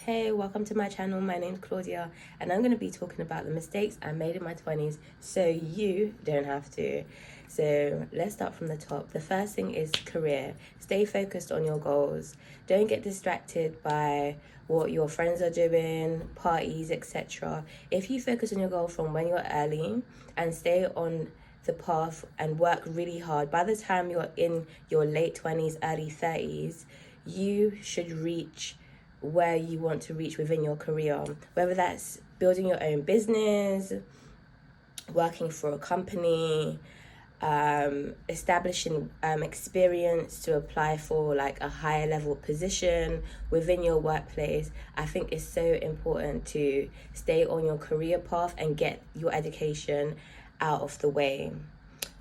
Hey, welcome to my channel. My name's Claudia, and I'm going to be talking about the mistakes I made in my 20s so you don't have to. So let's start from the top. The first thing is career. Stay focused on your goals. Don't get distracted by what your friends are doing, parties, etc. If you focus on your goal from when you're early and stay on the path and work really hard, by the time you're in your late 20s, early 30s, you should reach where you want to reach within your career, whether that's building your own business, working for a company, establishing experience to apply for like a higher level position within your workplace. I think it's so important to stay on your career path and get your education out of the way.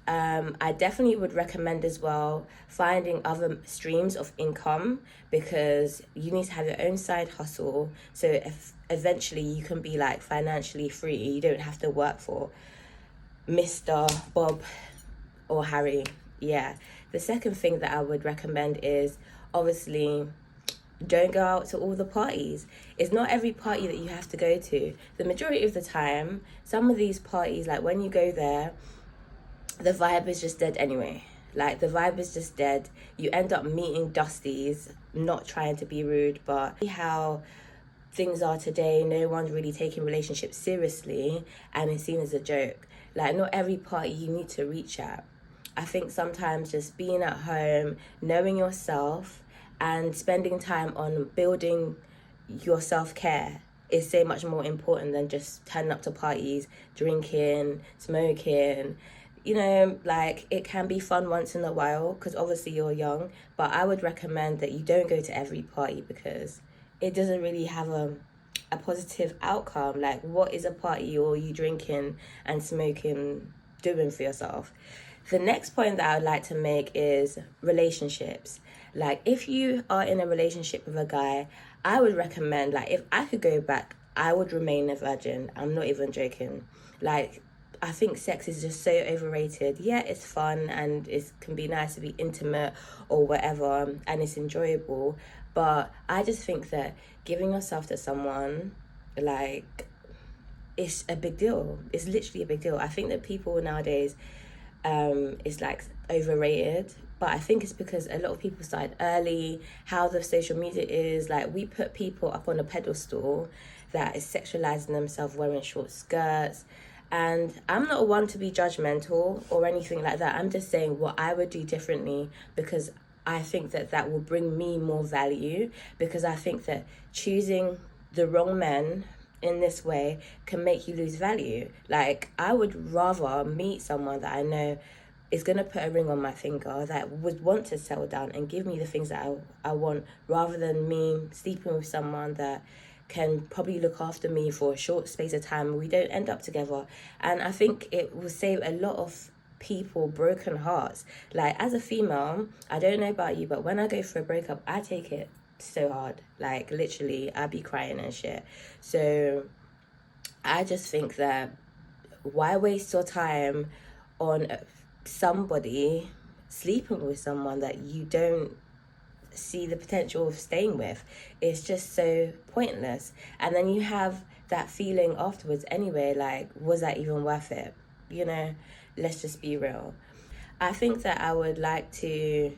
I definitely would recommend as well finding other streams of income, because you need to have your own side hustle, so if eventually you can be like financially free. You don't have to work for Mr. Bob or Harry. Yeah. The second thing that I would recommend is obviously don't go out to all the parties. It's not every party that you have to go to. The majority of the time, some of these parties, like when you go there, the vibe is just dead anyway. Like, the vibe is just dead. You end up meeting dusties, not trying to be rude, but how things are today, no one's really taking relationships seriously and it's seen as a joke. Like, not every party you need to reach at. I think sometimes just being at home, knowing yourself, and spending time on building your self-care is so much more important than just turning up to parties, drinking, smoking. Like, it can be fun once in a while because obviously you're young, but I would recommend that you don't go to every party because it doesn't really have a positive outcome. Like, what is a party or you drinking and smoking doing for yourself? The next point that I would like to make is relationships. Like, if you are in a relationship with a guy, I would recommend, like, if I could go back, I would remain a virgin. I'm not even joking. Like, I think sex is just so overrated. Yeah, it's fun and it can be nice to be intimate or whatever, and it's enjoyable. But I just think that giving yourself to someone, like, it's a big deal. It's literally a big deal. I think that people nowadays, it's like overrated. But I think it's because a lot of people started early, how the social media is. Like, we put people up on a pedestal that is sexualizing themselves, wearing short skirts. And I'm not one to be judgmental or anything like that. I'm just saying what I would do differently, because I think that that will bring me more value, because I think that choosing the wrong men in this way can make you lose value. Like, I would rather meet someone that I know is going to put a ring on my finger, that would want to settle down and give me the things that I want, rather than me sleeping with someone that can probably look after me for a short space of time and we don't end up together. And I think it will save a lot of people broken hearts. Like, as a female, I don't know about you, but when I go for a breakup, I take it so hard. Like, literally, I be crying and shit. So I just think that why waste your time on somebody sleeping with someone that you don't see the potential of staying with? It's just so pointless. And then you have that feeling afterwards anyway, like, was that even worth it? Let's just be real. I think that I would like to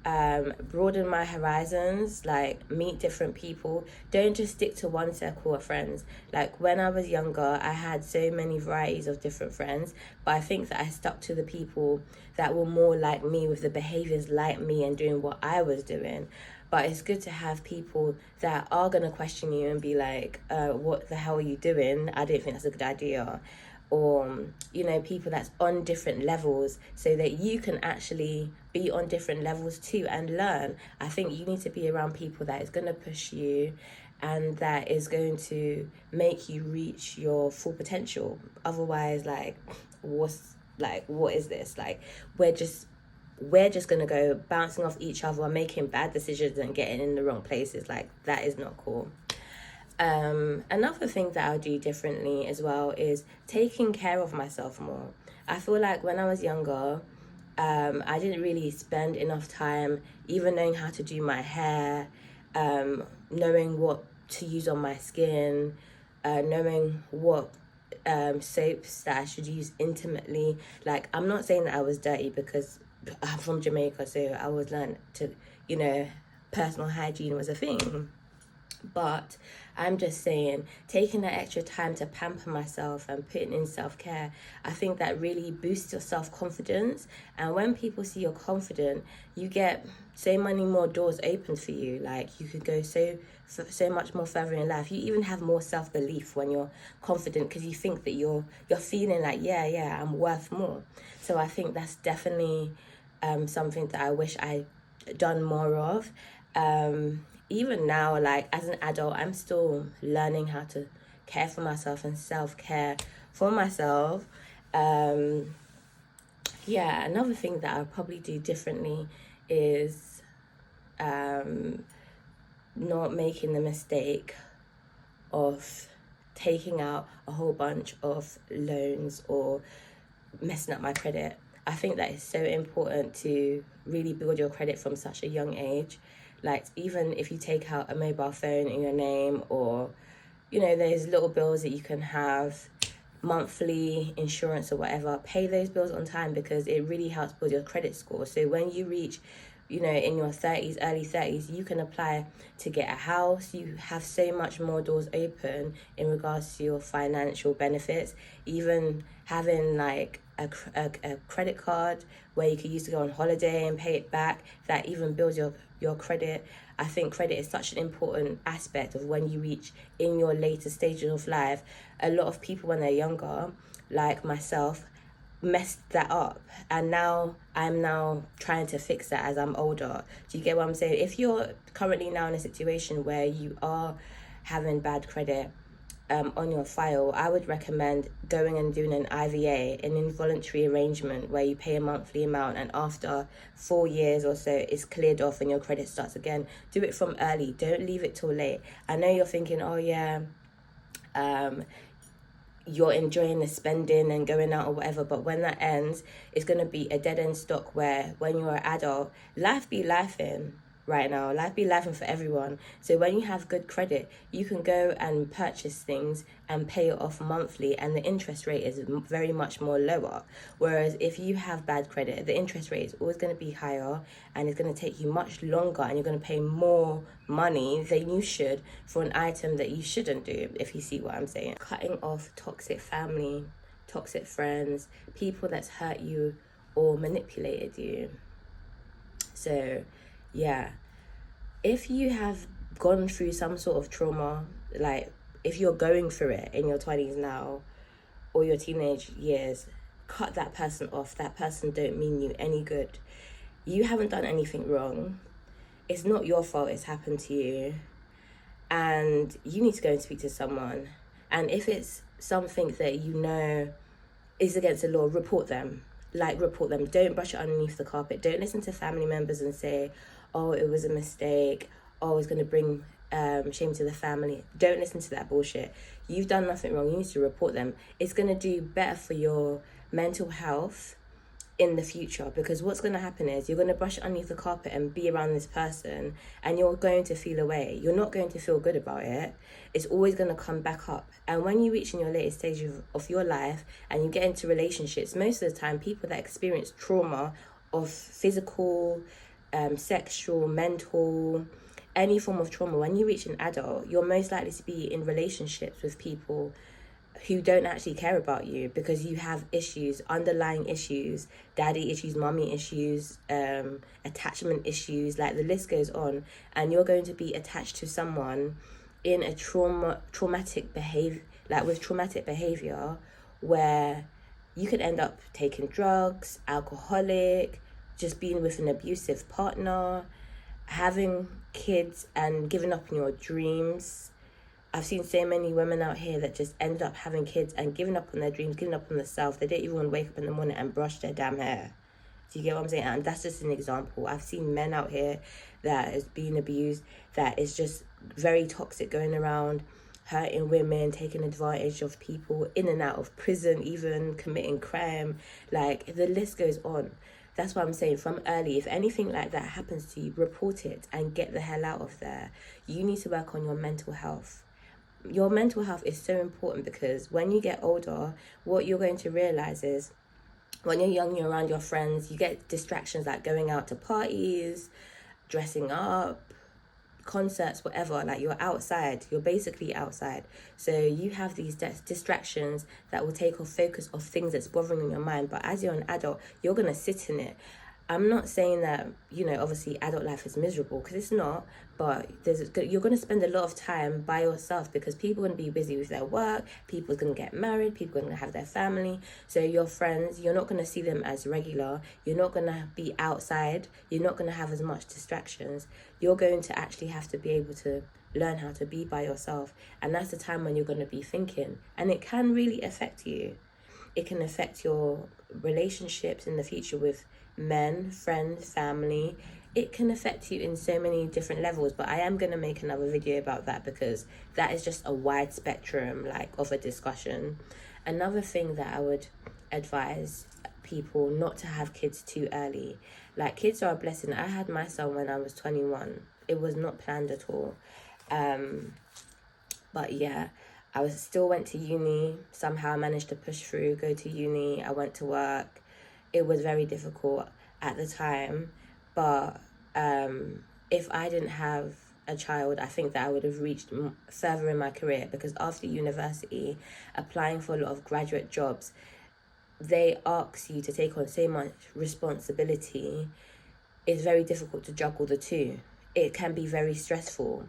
broaden my horizons, like meet different people. Don't just stick to one circle of friends. Like, when I was younger, I had so many varieties of different friends, but I think that I stuck to the people that were more like me, with the behaviors like me and doing what I was doing. But it's good to have people that are going to question you and be like, what the hell are you doing? I don't think that's a good idea. Or, people that's on different levels, so that you can actually be on different levels too and learn. I think you need to be around people that is going to push you and that is going to make you reach your full potential. Otherwise, what is this? Like, we're just going to go bouncing off each other, making bad decisions and getting in the wrong places. Like, that is not cool. Another thing that I'll do differently as well is taking care of myself more. I feel like when I was younger, I didn't really spend enough time even knowing how to do my hair, knowing what to use on my skin, knowing what soaps that I should use intimately. Like, I'm not saying that I was dirty, because I'm from Jamaica, so I was learned to, personal hygiene was a thing. But I'm just saying, taking that extra time to pamper myself and putting in self-care, I think that really boosts your self-confidence. And when people see you're confident, you get so many more doors opened for you. Like, you could go so much more further in life. You even have more self-belief when you're confident, because you think that you're feeling like, yeah, I'm worth more. So I think that's definitely something that I wish I done more of. Even now, like, as an adult, I'm still learning how to care for myself and self-care for myself. Another thing that I'll probably do differently is not making the mistake of taking out a whole bunch of loans or messing up my credit. I think that is so important to really build your credit from such a young age. Like, even if you take out a mobile phone in your name, or, those little bills that you can have, monthly insurance or whatever, pay those bills on time, because it really helps build your credit score. So when you reach, in your 30s, early 30s, you can apply to get a house. You have so much more doors open in regards to your financial benefits. Even having like a credit card where you could use to go on holiday and pay it back, that even builds your credit. I think credit is such an important aspect of when you reach in your later stages of life. A lot of people when they're younger, like myself, messed that up, and I'm now trying to fix that as I'm older. Do you get what I'm saying? If you're currently now in a situation where you are having bad credit on your file, I would recommend going and doing an IVA, an involuntary arrangement, where you pay a monthly amount, and after 4 years or so it's cleared off and your credit starts again. Do it from early, don't leave it till late. I know you're thinking, oh yeah, you're enjoying the spending and going out or whatever, but when that ends, it's going to be a dead-end stock, where when you're an adult, life be lifing right now. Life be lifing for everyone. So when you have good credit, you can go and purchase things and pay it off monthly, and the interest rate is very much more lower. Whereas if you have bad credit, the interest rate is always going to be higher, and it's going to take you much longer, and you're going to pay more money than you should for an item that you shouldn't do, if you see what I'm saying. Cutting off toxic family, toxic friends, people that's hurt you or manipulated you. So yeah, if you have gone through some sort of trauma, like if you're going through it in your 20s now or your teenage years, cut that person off. That person don't mean you any good. You haven't done anything wrong. It's not your fault it's happened to you, and you need to go and speak to someone. And if it's something that is against the law, report them. Report them. Don't brush it underneath the carpet. Don't listen to family members and say, oh, it was a mistake, oh, it's going to bring shame to the family. Don't listen to that bullshit. You've done nothing wrong. You need to report them. It's going to do better for your mental health in the future, because what's going to happen is you're going to brush it underneath the carpet and be around this person, and you're going to feel away. You're not going to feel good about it. It's always going to come back up. And when you reach in your latest stage of your life and you get into relationships, most of the time people that experience trauma of physical, sexual, mental, any form of trauma, when you reach an adult, you're most likely to be in relationships with people who don't actually care about you, because you have issues, underlying issues, daddy issues, mommy issues, attachment issues, like the list goes on. And you're going to be attached to someone in a traumatic behavior, with traumatic behavior, where you could end up taking drugs, alcoholic, just being with an abusive partner, having kids and giving up on your dreams. I've seen so many women out here that just end up having kids and giving up on their dreams, giving up on themselves. They don't even want to wake up in the morning and brush their damn hair. Do you get what I'm saying? And that's just an example. I've seen men out here that is being abused, that is just very toxic, going around hurting women, taking advantage of people, in and out of prison, even committing crime. Like, the list goes on. that's what I'm saying, from early. If anything like that happens to you, report it and get the hell out of there. You need to work on your mental health. Your mental health is so important, because when you get older, what you're going to realize is, when you're young, you're around your friends, you get distractions like going out to parties, dressing up, concerts, whatever. Like, you're outside, you're basically outside, so you have these distractions that will take off focus of things that's bothering your mind. But as you're an adult, you're gonna sit in it. I'm not saying that, obviously adult life is miserable, because it's not, but you're going to spend a lot of time by yourself, because people are going to be busy with their work, people are going to get married, people are going to have their family. So your friends, you're not going to see them as regular, you're not going to be outside, you're not going to have as much distractions. You're going to actually have to be able to learn how to be by yourself, and that's the time when you're going to be thinking, and it can really affect you. It can affect your relationships in the future with men, friends, family. It can affect you in so many different levels, but I am going to make another video about that, because that is just a wide spectrum of a discussion. Another thing that I would advise people not to have kids too early. Like, kids are a blessing. I had my son when I was 21. It was not planned at all. But yeah, I still went to uni. Somehow I managed to push through, go to uni. I went to work. It was very difficult at the time, but if I didn't have a child, I think that I would have reached further in my career, because after university, applying for a lot of graduate jobs, they ask you to take on so much responsibility. It's very difficult to juggle the two. It can be very stressful.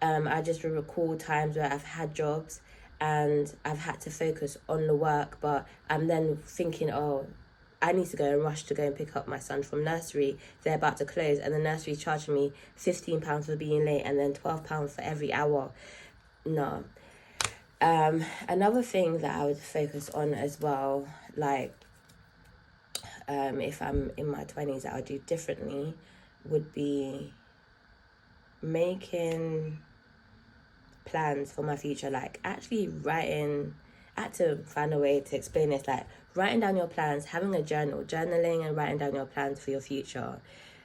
I just recall times where I've had jobs and I've had to focus on the work, but I'm then thinking, oh, I need to go and rush to go and pick up my son from nursery. They're about to close, and the nursery charging me £15 for being late, and then £12 for every hour. No. Another thing that I would focus on as well, if I'm in my 20s, that I would do differently, would be making plans for my future. Actually writing. I had to find a way to explain this, writing down your plans, having a journaling and writing down your plans for your future.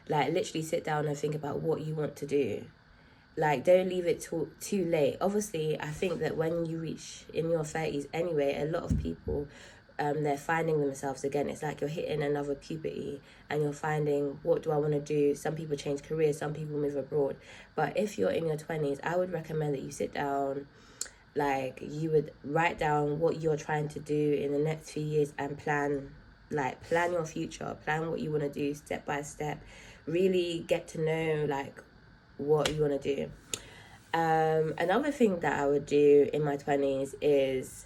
Literally sit down and think about what you want to do. Don't leave it too late. Obviously, I think that when you reach in your 30s anyway, a lot of people, they're finding themselves again. It's like you're hitting another puberty and you're finding, what do I want to do? Some people change careers, some people move abroad. But if you're in your 20s, I would recommend that you sit down, you would write down what you're trying to do in the next few years and plan your future, plan what you want to do step by step. Really get to know what you want to do. Another thing that I would do in my 20s is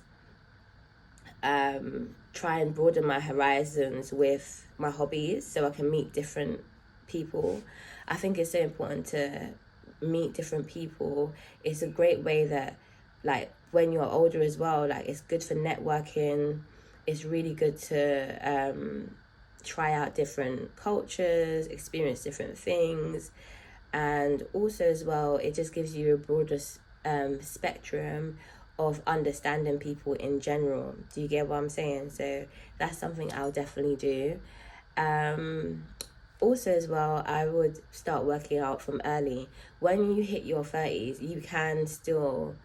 try and broaden my horizons with my hobbies, so I can meet different people. I think it's so important to meet different people. It's a great way that when you're older as well, it's good for networking. It's really good to try out different cultures, experience different things, and also as well, it just gives you a broader spectrum of understanding people in general. Do you get what I'm saying? So that's something I'll definitely do. Also as well, I would start working out from early. When you hit your 30s, you can still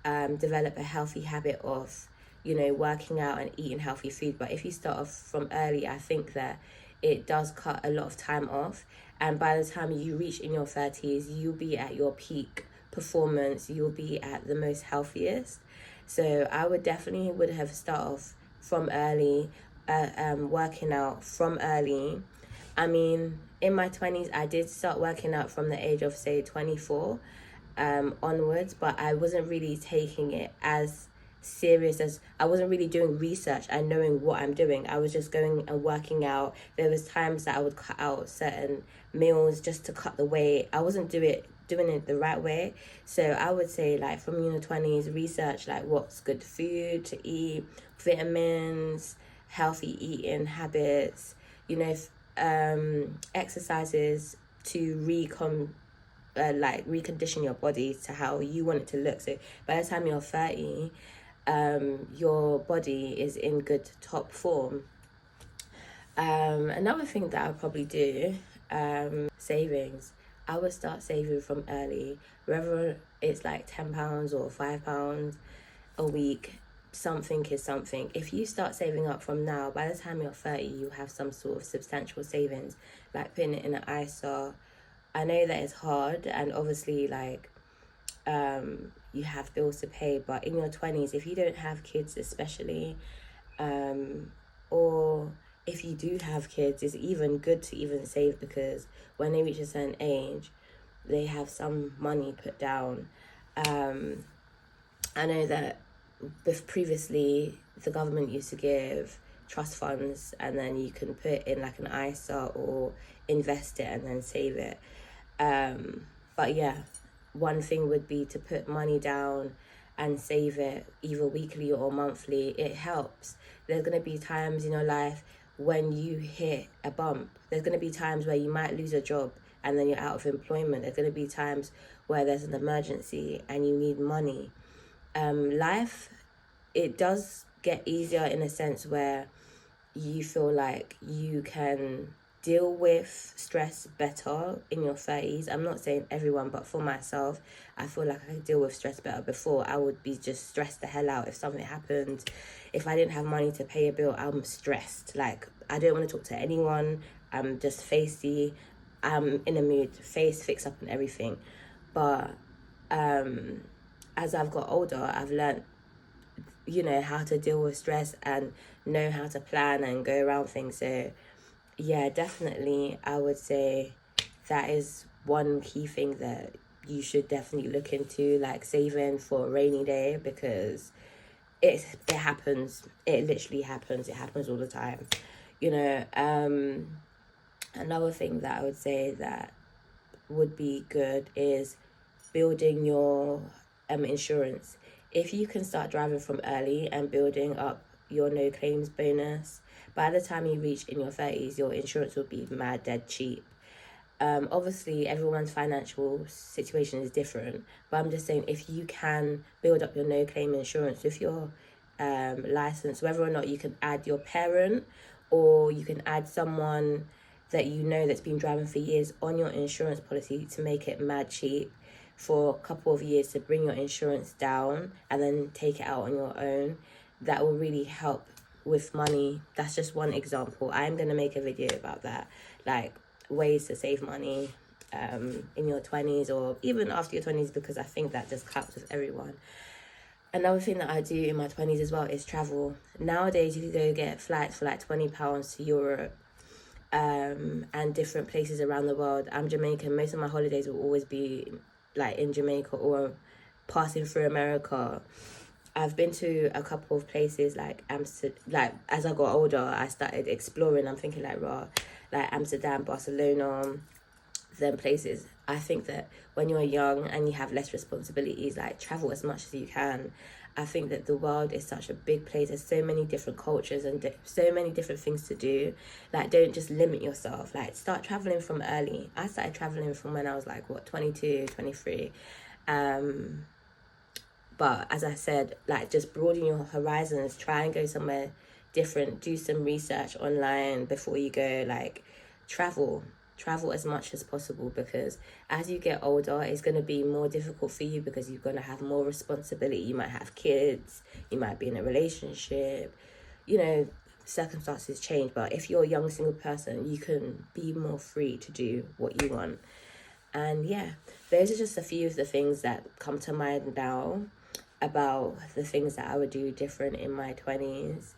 develop a healthy habit of, working out and eating healthy food. But if you start off from early, I think that it does cut a lot of time off. And by the time you reach in your 30s, you'll be at your peak performance, you'll be at the most healthiest. So I would have started off from early, working out from early. I mean, in my 20s, I did start working out from the age of, say, 24 onwards, but I wasn't really taking it as serious as, I wasn't really doing research and knowing what I'm doing. I was just going and working out. There was times that I would cut out certain meals just to cut the weight. I wasn't doing it the right way. So I would say from your 20s, research what's good food to eat, vitamins, healthy eating habits, exercises to recondition your body to how you want it to look. So by the time you're 30, your body is in good top form. Another thing that I'll probably do, savings. I would start saving from early, whether it's like £10 or £5 a week. Something is something. If you start saving up from now, by the time you're 30, you have some sort of substantial savings, like putting it in an ISA. I know that it's hard, and obviously, like, you have bills to pay, but in your 20s, if you don't have kids, especially, or if you do have kids, it's even good to even save, because when they reach a certain age, they have some money put down. I know that previously the government used to give trust funds, and then you can put in like an ISA or invest it and then save it. But yeah, one thing would be to put money down and save it either weekly or monthly. It helps. There's going to be times in your life when you hit a bump. There's going to be times where you might lose a job and then you're out of employment. There's going to be times where there's an emergency and you need money. Life, it does get easier in a sense where you feel like you can deal with stress better in your 30s. I'm not saying everyone, but for myself, I feel like I could deal with stress better. Before, I would be just stressed the hell out if something happened. If I didn't have money to pay a bill, I'm stressed. Like, I don't want to talk to anyone. I'm just facey. I'm in a mood, face, fix up and everything. But as I've got older, I've learned, how to deal with stress and know how to plan and go around things. So yeah, definitely, I would say that is one key thing that you should definitely look into, like saving for a rainy day, because it happens. It literally happens. It happens all the time. Another thing that I would say that would be good is building your insurance. If you can start driving from early and building up your no claims bonus, by the time you reach in your 30s, your insurance will be mad dead cheap. Obviously, everyone's financial situation is different, but I'm just saying, if you can build up your no claim insurance with your license, whether or not you can add your parent or you can add someone that that's been driving for years on your insurance policy to make it mad cheap for a couple of years to bring your insurance down and then take it out on your own, that will really help with money. That's just one example. I'm going to make a video about that, like ways to save money in your 20s or even after your 20s, because I think that just helps with everyone. Another thing that I do in my 20s as well is travel. Nowadays, you can go get flights for like £20 to Europe and different places around the world. I'm Jamaican. Most of my holidays will always be like in Jamaica or passing through America. I've been to a couple of places like Amsterdam. Like, as I got older, I started exploring. I'm thinking like Amsterdam, Barcelona, them places. I think that when you're young and you have less responsibilities, like, travel as much as you can. I think that the world is such a big place. There's so many different cultures and so many different things to do. Like, don't just limit yourself. Like, start traveling from early. I started traveling from when I was like 22, 23. But as I said, like, just broaden your horizons. Try and go somewhere different. Do some research online before you go. Like, travel as much as possible, because as you get older, it's going to be more difficult for you because you're going to have more responsibility. You might have kids, you might be in a relationship, circumstances change. But if you're a young single person, you can be more free to do what you want. And yeah, those are just a few of the things that come to mind now about the things that I would do different in my 20s.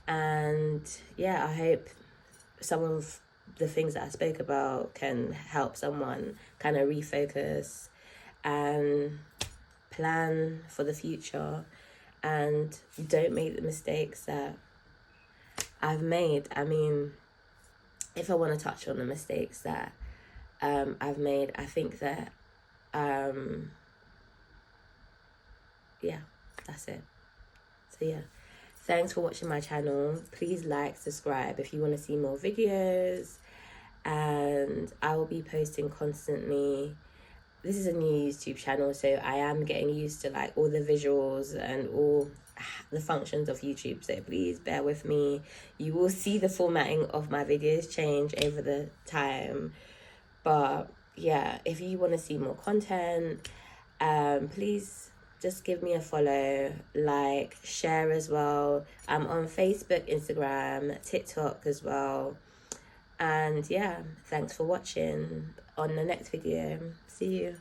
And yeah, I hope some of the things that I spoke about can help someone kind of refocus and plan for the future, and don't make the mistakes that I've made. I mean, if I want to touch on the mistakes that I've made, I think that yeah, that's it. So yeah, thanks for watching my channel. Please like, subscribe if you want to see more videos, and I will be posting constantly. This is a new YouTube channel, so I am getting used to like all the visuals and all the functions of YouTube, so please bear with me. You will see the formatting of my videos change over the time, but yeah, if you want to see more content, please just give me a follow, like, share as well. I'm on Facebook, Instagram, TikTok as well. And yeah, thanks for watching. On the next video, see you.